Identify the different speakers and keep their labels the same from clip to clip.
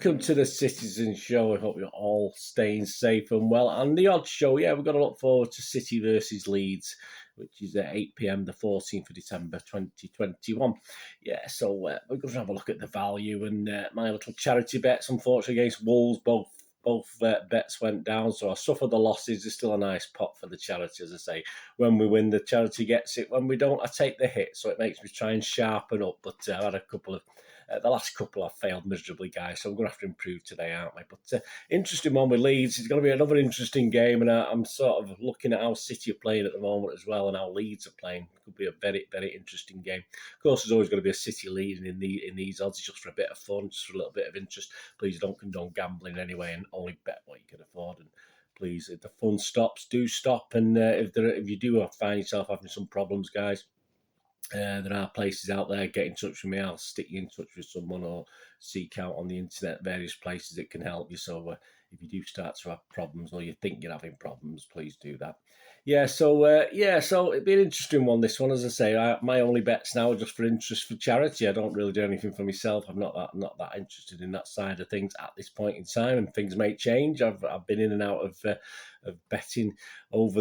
Speaker 1: welcome to the Citizen Show. I hope you're all staying safe and well. And the odd show, we've got to look forward to City versus Leeds, which is at 8 p.m, the 14th of December 2021. So we're going to have a look at the value and my little charity bets, unfortunately, against Wolves. Both bets went down, so I suffered the losses. There's still a nice pot for the charity, as I say. When we win, the charity gets it. When we don't, I take the hit, so it makes me try and sharpen up. But I've had a couple of... the last couple I've failed miserably, guys, so we're going to have to improve today, aren't we? But interesting one with Leeds. It's going to be another interesting game, and I'm sort of looking at how City are playing at the moment as well and how Leeds are playing. It could be a very, very interesting game. Of course, there's always going to be a City leading in these odds just for a bit of fun, just for a little bit of interest. Please don't condone gambling anyway and only bet what you can afford. And please, if the fun stops, do stop. And if you do find yourself having some problems, guys, there are places out there. Get in touch with me. I'll stick you in touch with someone or seek out on the internet various places that can help you. So if you do start to have problems or you think you're having problems, please do that. So it'd be an interesting one, this one. As I say, my only bets now are just for interest for charity. I don't really do anything for myself. I'm not that interested in that side of things at this point in time, and things may change. I've been in and out of betting over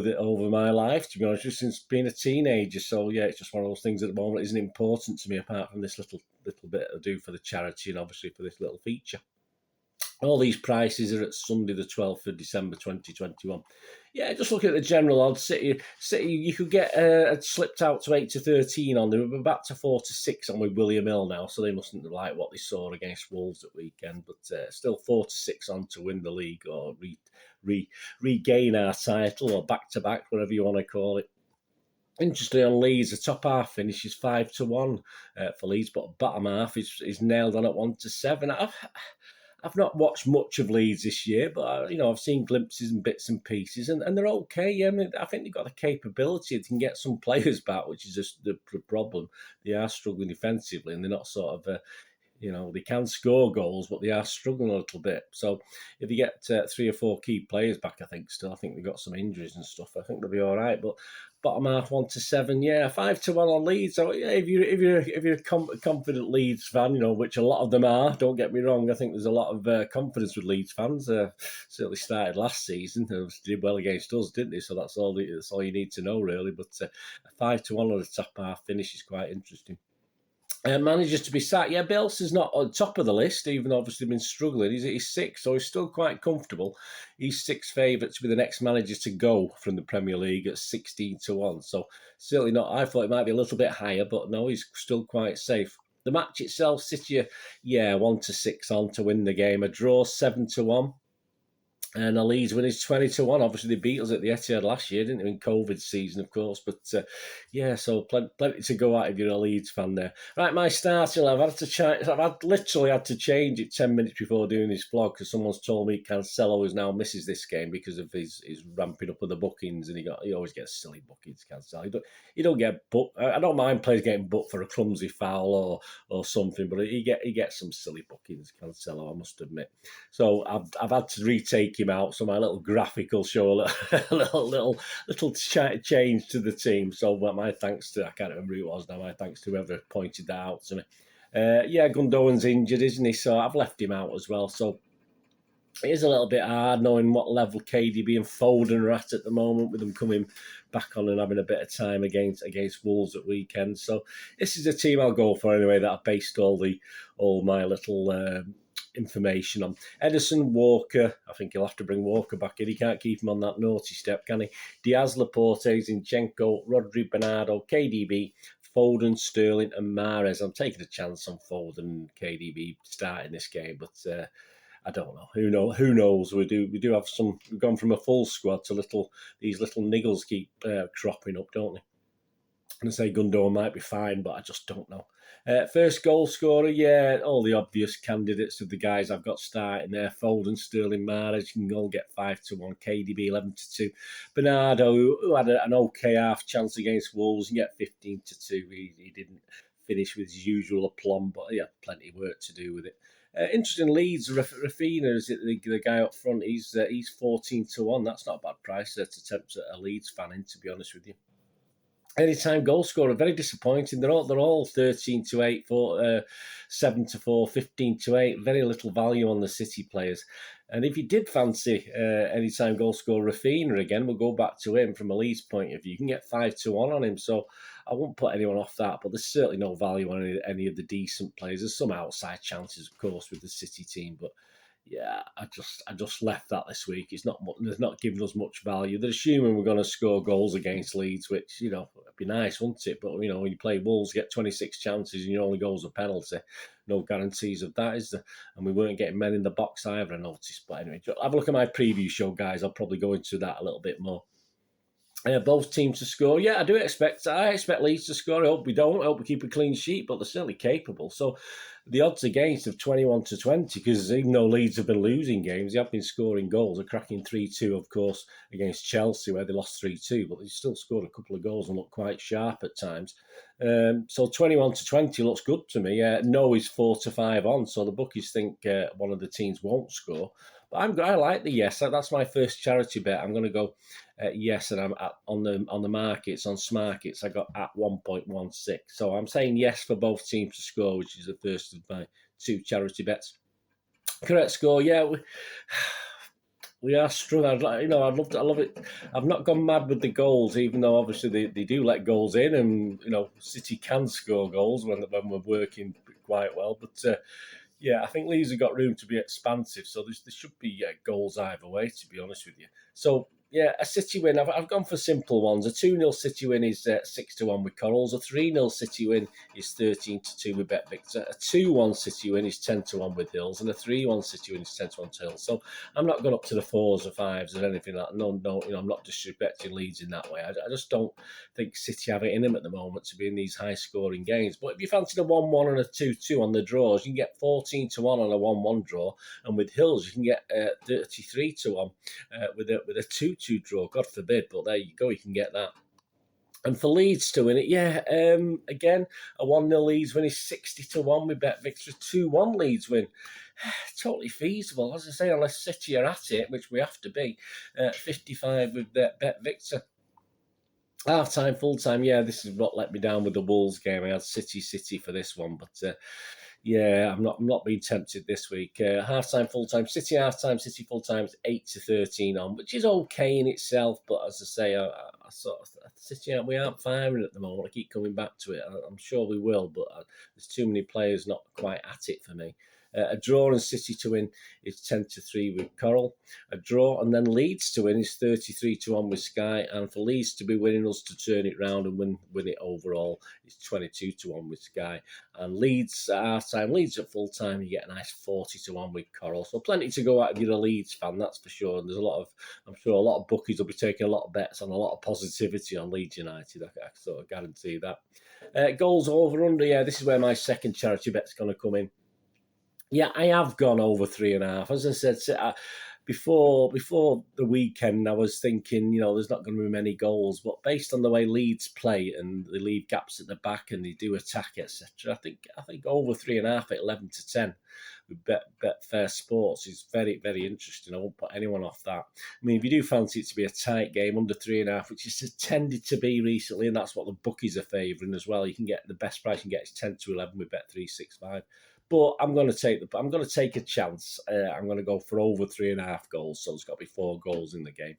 Speaker 1: my life, to be honest, just since being a teenager. So it's just one of those things at the moment that isn't important to me, apart from this little bit I do for the charity and obviously for this little feature. All these prices are at Sunday, the 12th of December 2021. Just look at the general odds. City, you could get slipped out to 8-13 on. They were back to 4-6 on with William Hill now, so they mustn't like what they saw against Wolves at weekend. But still 4-6 on to win the league or regain our title or back-to-back, whatever you want to call it. Interestingly, on Leeds, the top half finishes 5-1 for Leeds, but bottom half is nailed on at 1-7. I've not watched much of Leeds this year, but I've seen glimpses and bits and pieces, and they're okay. I think they've got the capability. They can get some players back, which is just the problem. They are struggling defensively, and they're not sort of... they can score goals, but they are struggling a little bit. So if you get 3 or 4 key players back, I think they've got some injuries and stuff. I think they'll be all right. But bottom half 1-7, 5-1 on Leeds. So if you're a confident Leeds fan, which a lot of them are. Don't get me wrong. I think there's a lot of confidence with Leeds fans. Certainly started last season. They did well against us, didn't they? So that's all you need to know, really. But a 5-1 on the top half finish is quite interesting. Managers to be sacked. Bielsa's not on top of the list, even obviously been struggling. He's 6, so he's still quite comfortable. He's 6th favourite to be the next manager to go from the Premier League at 16-1. So certainly not. I thought it might be a little bit higher, but no, he's still quite safe. The match itself, City, 1-6 on to win the game. A draw, 7-1. And the Leeds win is 20-1. Obviously, they beat us at the ETIHAD last year, didn't they? In COVID season, of course. But so plenty to go at if you're a Leeds fan there. Right, my starting level. I've literally had to change it 10 minutes before doing this vlog because someone's told me Cancelo is now misses this game because of his ramping up of the bookings, and he always gets silly bookings. Cancelo, he don't get booked. I don't mind players getting booked for a clumsy foul or something, but he gets some silly bookings. Cancelo, I must admit. So I've had to retake him out, so my little graphic will show a little change to the team. So my thanks to, I can't remember who it was now, my thanks to whoever pointed that out to me. Gundogan's injured, isn't he? So I've left him out as well. So it is a little bit hard knowing what level KDB and Foden are at the moment, with them coming back on and having a bit of time against Wolves at weekend. So this is a team I'll go for anyway, that I've based all my little information on. Ederson, Walker. I think he'll have to bring Walker back in. He can't keep him on that naughty step, can he? Diaz, Laporte, Zinchenko, Rodri, Bernardo, KDB, Foden, Sterling and Mahrez. I'm taking a chance on Foden and KDB starting this game, but I don't know. Who knows? We do have some. We've gone from a full squad to these little niggles keep cropping up, don't they? And I say Gundogan might be fine, but I just don't know. First goal scorer, all the obvious candidates of the guys I've got starting there. Foden, Sterling, Mahrez, you can all get 5-1. KDB 11-2. Bernardo, who had an okay half chance against Wolves, you get 15-2. He didn't finish with his usual aplomb, but he had plenty of work to do with it. Interesting, Leeds, Rafinha is the guy up front. He's 14-1. That's not a bad price to tempt a Leeds fan in, to be honest with you. Anytime goal scorer, very disappointing. They're all 13 to 8, 7 to 4, 15 to 8. Very little value on the City players. And if you did fancy anytime goal scorer Rafinha again, we'll go back to him from a Leeds point of view. You can get 5 to 1 on him. So I won't put anyone off that, but there's certainly no value on any of the decent players. There's some outside chances, of course, with the City team, but yeah, I just left that this week. It's not There's not giving us much value. They're assuming we're going to score goals against Leeds, which it'd be nice, wouldn't it? But when you play Wolves, get 26 chances and your only goal's a penalty. No guarantees of that, is there? And we weren't getting men in the box either, I noticed. But anyway, have a look at my preview show, guys. I'll probably go into that a little bit more. Both teams to score. Yeah, I expect Leeds to score. I hope we don't. I hope we keep a clean sheet, but they're certainly capable. So the odds against of 21 to 20, because even though Leeds have been losing games, they have been scoring goals. They're cracking 3-2, of course, against Chelsea, where they lost 3-2, but they still scored a couple of goals and look quite sharp at times. So 21 to 20 looks good to me. No is 4 to 5 on, so the bookies think one of the teams won't score. But I like the yes. That's my first charity bet. I'm going to go yes, and I'm on the markets, on Smarkets, I got at 1.16. So I'm saying yes for both teams to score, which is the first of my two charity bets. Correct score, yeah. We are struggling. I love it. I've not gone mad with the goals, even though obviously they do let goals in, and City can score goals when we're working quite well. But yeah, I think Leeds have got room to be expansive, so there should be goals either way, to be honest with you. So, yeah, a City win. I've gone for simple ones. A 2-0 City win is 6 to 1 with Corals. A 3-0 City win is 13 to 2 with Bet Victor. A 2-1 City win is 10 to 1 with Hills. And a 3-1 City win is 10 to 1 to Hills. So I'm not going up to the 4s or 5s or anything like that. No, I'm not disrespecting Leeds in that way. I just don't think City have it in them at the moment to be in these high-scoring games. But if you fancy a 1-1 and a 2-2 on the draws, you can get 14 to 1 on a 1-1 draw. And with Hills, you can get 33 to 1 with a 2-2 draw, God forbid, but there you go, you can get that. And for Leeds to win it, again, a 1-0 Leeds win is 60 to 1 with Bet Victor. 2-1 Leeds win, totally feasible. As I say, unless City are at it, which we have to be, 55 with Bet Victor. Half time, full time, yeah, this is what let me down with the Wolves game. I had City for this one, but yeah, I'm not being tempted this week. Half time, full time, City half time, City full time is 8 to 13 on, which is okay in itself. But as I say, I sort of City we aren't firing at the moment. I keep coming back to it. I'm sure we will, but there's too many players not quite at it for me. A draw and City to win is 10 to 3 with Coral. A draw and then Leeds to win is 33 to 1 with Sky. And for Leeds to be winning, us to turn it round and win it overall is 22 to 1 with Sky. And Leeds at half time, Leeds at full time, you get a nice 40 to 1 with Coral. So plenty to go at if you're a Leeds fan, that's for sure. And there's I'm sure a lot of bookies will be taking a lot of bets on a lot of positivity on Leeds United. I sort of guarantee that. Goals over under, yeah, this is where my second charity bet's going to come in. Yeah, I have gone over 3.5. As I said, before the weekend, I was thinking, there's not going to be many goals. But based on the way Leeds play and they leave gaps at the back and they do attack, etc., I think over 3.5 at 11 to 10 with Betfair Sports is very, very interesting. I won't put anyone off that. I mean, if you do fancy it to be a tight game under 3.5, which is tended to be recently, and that's what the bookies are favouring as well. You can get the best price you can get is 10 to 11 with Bet365. But I'm going to take a chance. I'm going to go for over 3.5 goals. So there's got to be 4 goals in the game.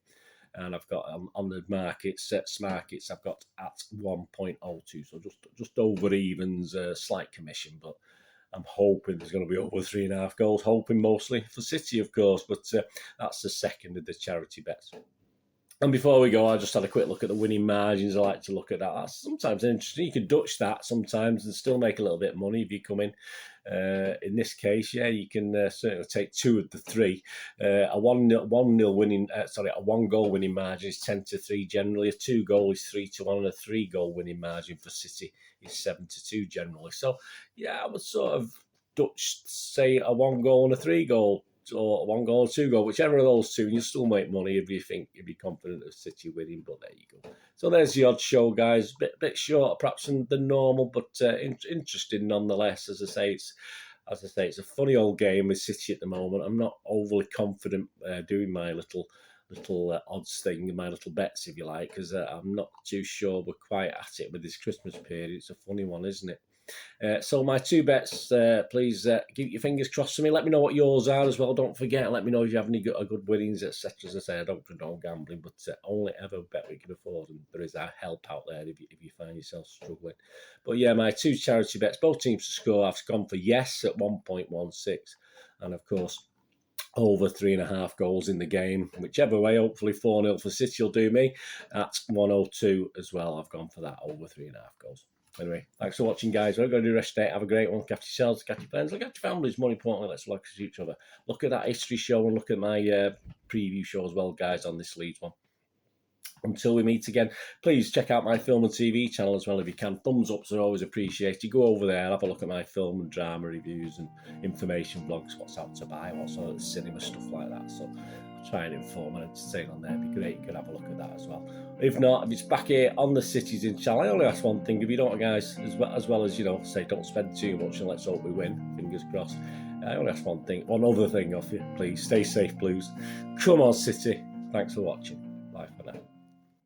Speaker 1: And I've got on the markets, Smarkets, I've got at 1.02. So just over evens, slight commission. But I'm hoping there's going to be over 3.5 goals. Hoping mostly for City, of course. But that's the second of the charity bets. And before we go, I just had a quick look at the winning margins. I like to look at that. That's sometimes interesting. You can Dutch that sometimes and still make a little bit of money if you come in. In this case, yeah, you can certainly take 2 of the 3. A 1-0 winning, a 1-goal winning margin is 10 to 3 generally. A 2-goal is 3 to 1, and a 3-goal winning margin for City is 7 to 2 generally. So, yeah, I would sort of Dutch say a 1-goal and a 3-goal. Or 1-goal or 2-goal, whichever of those two, and you'll still make money if you're confident of City winning. But there you go. So there's the odd show, guys. Bit shorter, perhaps than normal, but interesting nonetheless. As I say, it's a funny old game with City at the moment. I'm not overly confident doing my little little odds thing, my little bets, if you like, because I'm not too sure we're quite at it with this Christmas period. It's a funny one, isn't it? So my 2 bets, please keep your fingers crossed for me. Let me know what yours are as well. Don't forget, let me know if you have any good winnings, etc. As I say, I don't condone gambling, but only ever bet we can afford, and there is our help out there if you find yourself struggling. But yeah, my 2 charity bets, both teams to score, I've gone for yes at 1.16, and of course over 3.5 goals in the game. Whichever way, hopefully 4-0 for City will do me. At 102 as well, I've gone for that, over 3.5 goals. Anyway, thanks for watching, guys. We're going to do the rest of the day. Have a great one. Look after yourselves, look after your friends, look after your families. More importantly, let's look at each other. Look at that history show and look at my preview show as well, guys, on this Leeds one. Until we meet again, please check out my film and TV channel as well if you can. Thumbs ups are always appreciated. Go over there and have a look at my film and drama reviews and information vlogs, what's out to buy, what's on at the cinema, stuff like that. So I'll try and inform and entertain on there. It'd be great. You could have a look at that as well. If not, if it's back here on the Cities in channel, I only ask one thing. If you don't, guys, as well as, you know, say don't spend too much and let's hope we win. Fingers crossed. I only ask one other thing off you. Please stay safe, Blues. Come on, City. Thanks for watching.